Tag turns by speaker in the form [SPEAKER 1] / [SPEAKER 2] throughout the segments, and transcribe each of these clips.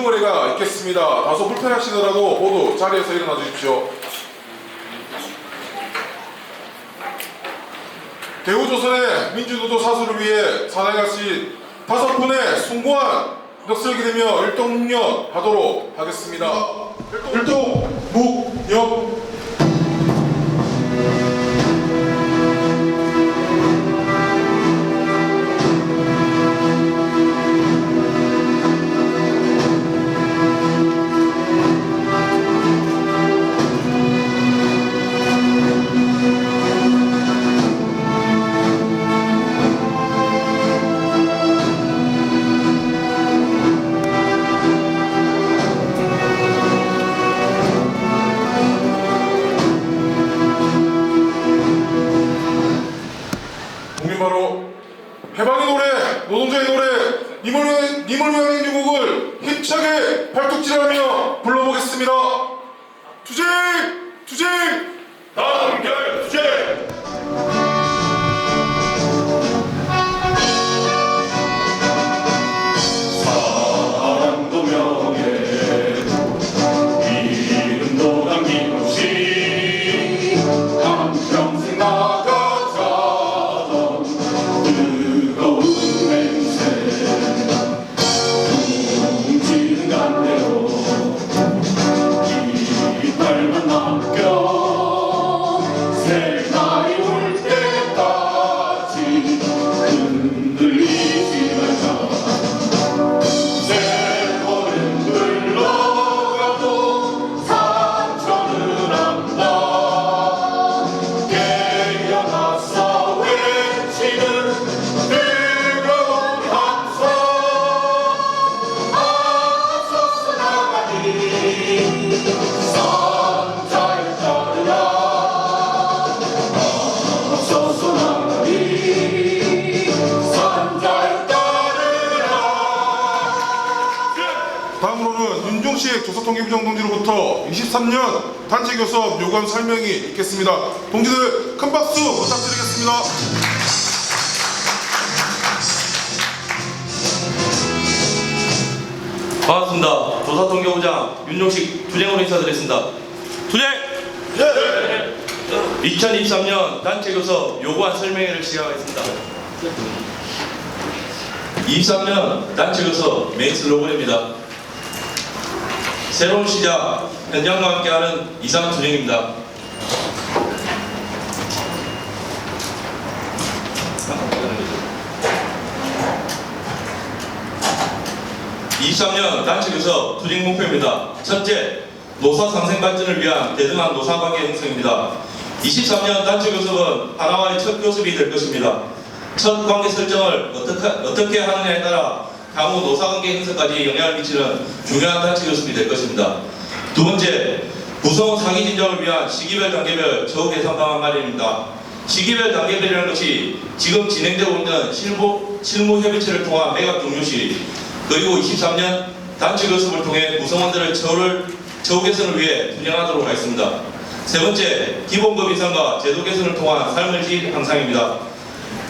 [SPEAKER 1] 민중의례가 있겠습니다. 다소 불편하시더라도 모두 자리에서 일어나 주십시오. 대우조선의 민주노조 사수를 위해 사랑하신 5분의 숭고한 넋을 기리며 일동묵념하도록 하겠습니다. 일동묵념. 바로 해방의 노래, 노동자의 노래, 님을 위한 행진곡을 힘차게 발톱질하며 불러보겠습니다. 투쟁! 투쟁! 단결 투쟁!
[SPEAKER 2] 사랑도 명예 이름도 남김없이 한평생 나가자던 뜨거운 맹세 둥지는 간대로 깃발만 남겨 새날이 올 때까지 흔들리지 말자. 세월은 흘러가도 상처는 안다. 깨어나서 외치는 뜨거운 함성 앞서서 나가니 선자에 따르라. 앞서서 나가니 선자에 따르라.
[SPEAKER 1] 다음으로는 윤종식 조사통계부장 동지로부터 23년 단체 교섭 요구안 설명이 있겠습니다. 동지들 큰 박수 부탁드리겠습니다.
[SPEAKER 3] 반갑습니다. 조사통계부장 윤종식 투쟁으로 인사드리겠습니다. 투쟁! 2023년 단체 교섭 요구안 설명회를 시작하겠습니다. 23년 단체 교섭 메인 슬로건입니다. 새로운 시작, 현장과 함께하는 이상 투쟁입니다. (23년) 단체 교섭 투쟁 목표입니다. 첫째, 노사 상생 발전을 위한 대등한 노사관계 형성입니다. 23년 단체 교섭은 하나와의 첫 교섭이 될 것입니다. 첫 관계 설정을 어떻게 하느냐에 따라 향후 노사관계 형성까지 영향을 미치는 중요한 단체 교섭이 될 것입니다. 두 번째, 구성원 상위 진정을 위한 시기별 단계별 처우 개선 방안 마련입니다. 시기별 단계별이라는 것이 지금 진행되고 있는 실무 협의체를 통한 매각 종료 시, 그리고 23년 단체 교섭을 통해 구성원들의 처우 개선을 위해 분양하도록 하겠습니다. 세 번째, 기본급 인상과 제도 개선을 통한 삶의 질 향상입니다.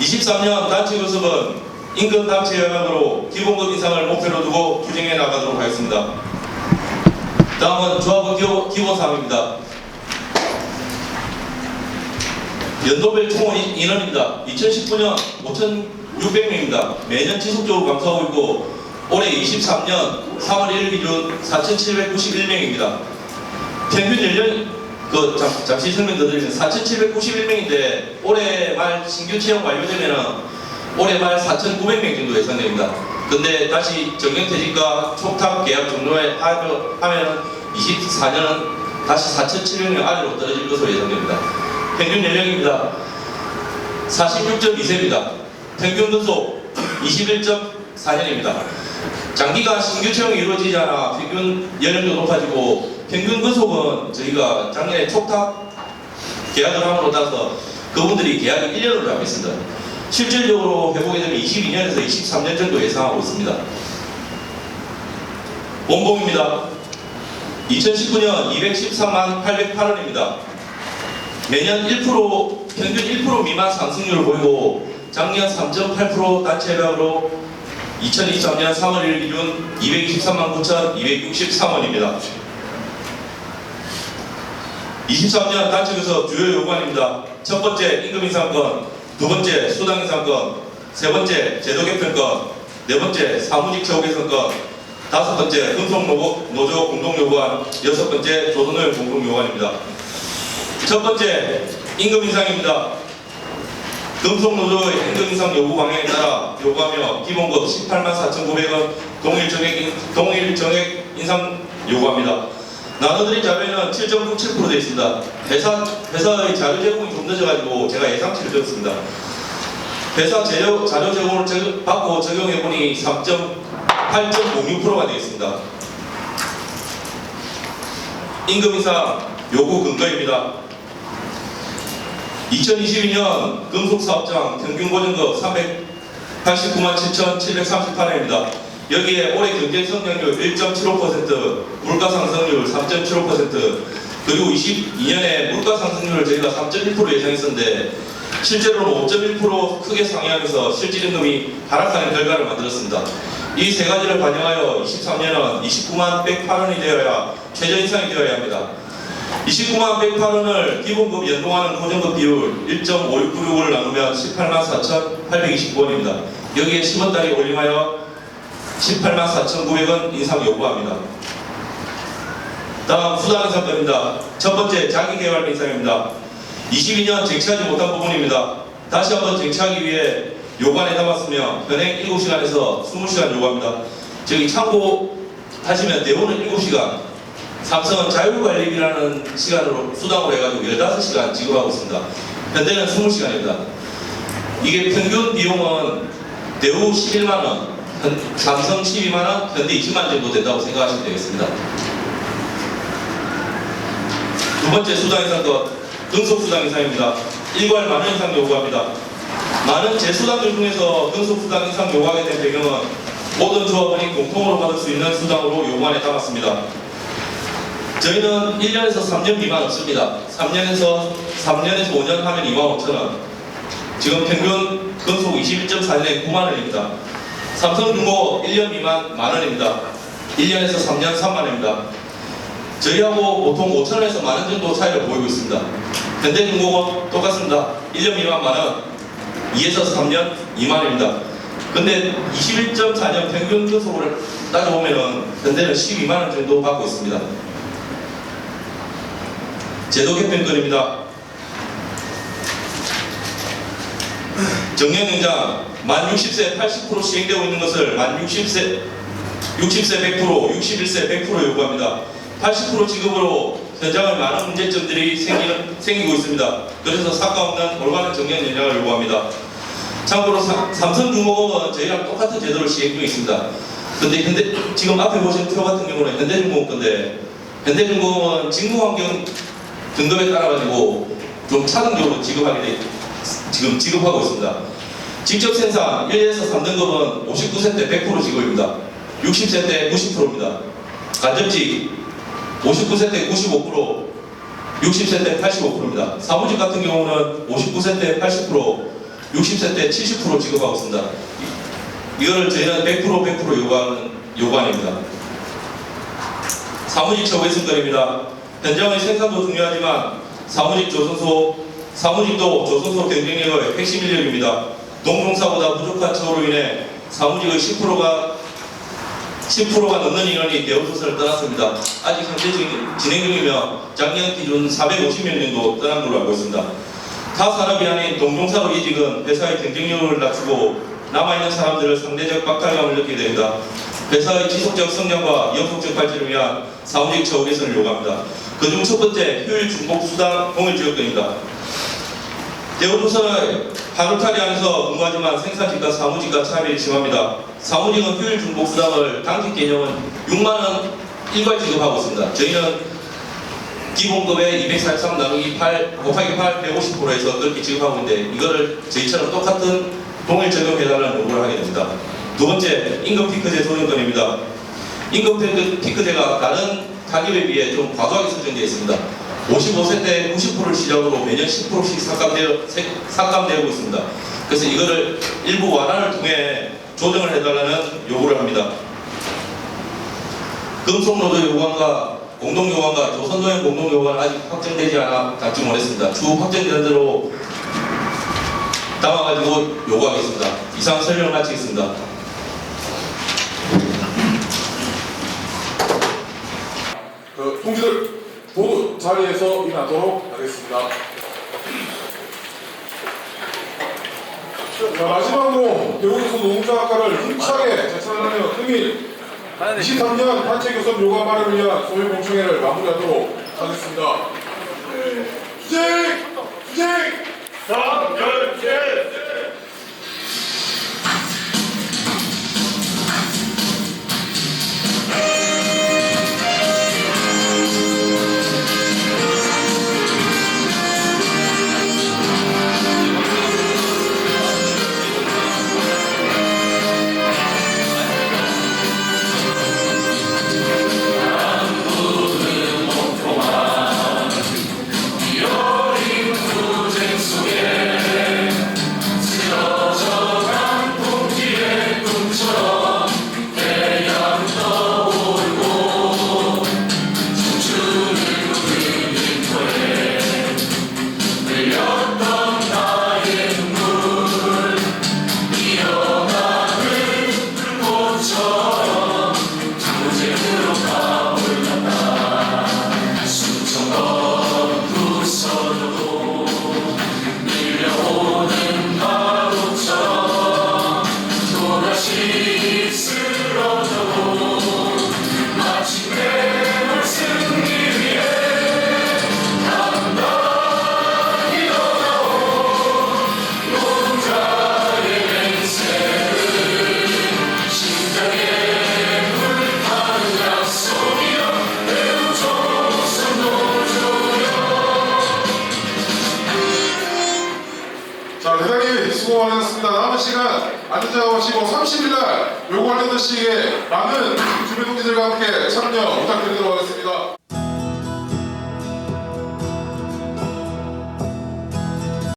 [SPEAKER 3] 23년 단체 교섭은 임금 단체 영향으로 기본급 인상을 목표로 두고 투쟁해 나가도록 하겠습니다. 다음은 조합원 기본사항입니다. 연도별 총 인원입니다. 2019년 5,600명입니다. 매년 지속적으로 감소하고 있고 올해 23년 3월 1일 기준 4,791명입니다. 평균 연령 잠시 설명 더 드리면 4,791명인데 올해 말 신규 채용 완료되면 올해 말 4,900명 정도 예상됩니다. 근데 다시 정년퇴직과 촉탁 계약 종료에 하면 24년은 다시 4,700명 아래로 떨어질 것으로 예상됩니다. 평균 연령입니다. 46.2세입니다. 평균 근속 21.4년입니다. 장기간 신규 채용이 이루어지지 않아 평균 연령도 높아지고 평균 근속은 저희가 작년에 촉탁 계약을 함으로 따라서 그분들이 계약을 1년으로 잡고 있습니다. 실질적으로 해보게 되면 22년에서 23년 정도 예상하고 있습니다. 원봉입니다. 2019년 213만 808원입니다. 매년 1% 평균 1% 미만 상승률을 보이고 작년 3.8% 단체 배합으로 2023년 3월 1일 기준 223만 9,263원입니다. 23년 단체교섭 주요 요구안입니다. 첫 번째 임금 인상권, 두 번째 수당 인상권, 세 번째 제도 개편권, 네 번째 사무직 처우 개선권, 다섯 번째 금속노조 공동 요구안, 여섯 번째 조선노예 공동 요구안입니다. 첫 번째 임금 인상입니다. 금속노조의 임금 인상 요구 방향에 따라 요구하며 기본급 184,900원 동일 정액 인상 요구합니다. 나눠드린 자료에는 7.97% 되어 있습니다. 회사의 자료 제공이 좀 늦어가지고 제가 예상치를 들었습니다. 회사 자료 제공을 받고 적용해보니 8.06%가 되겠습니다. 임금 인상 요구 근거입니다. 2022년 금속사업장 평균 보증금 389만 7,738원입니다. 여기에 올해 경제 성장률 1.75%, 물가 상승률 3.75%, 그리고 22년에 물가 상승률을 저희가 3.1% 예상했었는데 실제로는 5.1% 크게 상회하면서 실질임금이 하락하는 결과를 만들었습니다. 이 세 가지를 반영하여 23년은 29만 108원이 되어야 최저인상이 되어야 합니다. 29만 108원을 기본급 연동하는 고정급 비율 1.5696을 나누면 18만 4,829원입니다. 여기에 10원짜리 올림하여 18만 4,900원 인상 요구합니다. 다음 수당 인상권입니다. 첫 번째 자기개발 인상입니다. 22년 쟁취하지 못한 부분입니다. 다시 한번 쟁취하기 위해 요구안에 담았으며 현행 7시간에서 20시간 요구합니다. 저기 참고하시면 대우는 7시간, 삼성은 자율관리비라는 시간으로 수당으로 해가지고 15시간 지급하고 있습니다. 현대는 20시간입니다. 이게 평균 비용은 대우 11만원, 삼성 12만원, 현대 20만원 정도 된다고 생각하시면 되겠습니다. 두 번째 수당 인상권, 등속수당 인상입니다. 일괄 만원 인상 요구합니다. 많은 재수당들 중에서 등속수당 인상 요구하게 된 배경은 모든 조합원이 공통으로 받을 수 있는 수당으로 요구안에 담았습니다. 저희는 1년에서 3년 미만 없습니다. 3년에서 5년 하면 25,000원. 지금 평균 근속 21.4년에 9만원입니다. 삼성중고 1년 미만 만원입니다. 1년에서 3년 3만원입니다. 저희하고 보통 5,000원에서 만원 정도 차이를 보이고 있습니다. 현대중공업 똑같습니다. 1년 미만 만원, 2에서 3년 2만원입니다. 근데 21.4년 평균 근속을 따져보면 현대는 12만원 정도 받고 있습니다. 제도 개편권입니다. 정년연장 만 60세 80% 시행되고 있는 것을 만 60세 100%, 61세 100% 요구합니다. 80% 지급으로 현장의 많은 문제점들이 생기고 있습니다. 그래서 사과 없는 올바른 정년연장을 요구합니다. 참고로 삼성중공업은 저희랑 똑같은 제도를 시행 중에 있습니다. 근데 지금 앞에 보신 표 같은 경우는 현대중공업 건데 현대중공업은 직무환경 등급에 따라가지고 좀 차등적으로 지금 지급하고 있습니다. 직접 생산 1에서 3등급은 59세 때 100% 지급입니다. 60세 때 90%입니다. 간접직 59세 때 95%, 60세 때 85%입니다. 사무직 같은 경우는 59세 때 80%, 60세 때 70% 지급하고 있습니다. 이거를 저희는 100% 요구하는 요구안입니다. 사무직 처우 개선권입니다. 현장의 생산도 중요하지만 사무직도 조선소 경쟁력의 핵심 인력입니다. 농농사보다 부족한 처우로 인해 사무직의 10%가 넘는 인원이 대우조선을 떠났습니다. 아직 현재 진행 중이며 작년 기준 450명 정도 떠난 걸로 알고 있습니다. 타 산업이 아닌 동종사로 이직은 회사의 경쟁력을 낮추고 남아있는 사람들을 상대적 박탈감을 느끼게 됩니다. 회사의 지속적 성장과 영속적 발전을 위한 사무직 처우 개선을 요구합니다. 그중 첫 번째, 효율 중복 수당 동일 지급권입니다. 대우조선의 한울타리 안에서 근무하지만 생산직과 사무직과 차별이 심합니다. 사무직은 효율 중복 수당을 당직 개념은 6만원 일괄 지급하고 있습니다. 저희는 기본급의 243 나누기 8 곱하기 8 150%에서 그렇게 지급하고 있는데 이거를 저희처럼 똑같은 동일 적용해달라는 요구를 하게 됩니다. 두 번째, 임금 피크제 조정권입니다. 임금 피크제가 다른 가격에 비해 좀 과도하게 설정되어 있습니다. 55세 때 90%를 시작으로 매년 10%씩 삭감되고 있습니다. 그래서 이거를 일부 완화를 통해 조정을 해달라는 요구를 합니다. 금속노조 요구안과 공동요구안과 조선노예 공동요구안은 아직 확정되지 않아 닿지 못했습니다. 추후 확정되는 대로 담아가지고 요구하겠습니다. 이상 설명을 마치겠습니다.
[SPEAKER 1] 동지들 모두 자리에서 일어나도록 하겠습니다. 자, 마지막으로 대우조선 노무자학과를 힘차게 재창하며 금일 23년 단체 교섭 요구 발의를 위한 소위 공청회를 마무리하도록 하겠습니다. 주직! 자, 대단히 수고 많으셨습니다. 남은 시간 앉으셔가시고 30일날 요구 관련된 시기에 많은 주민 동지들과 함께 참여 부탁드리도록 하겠습니다.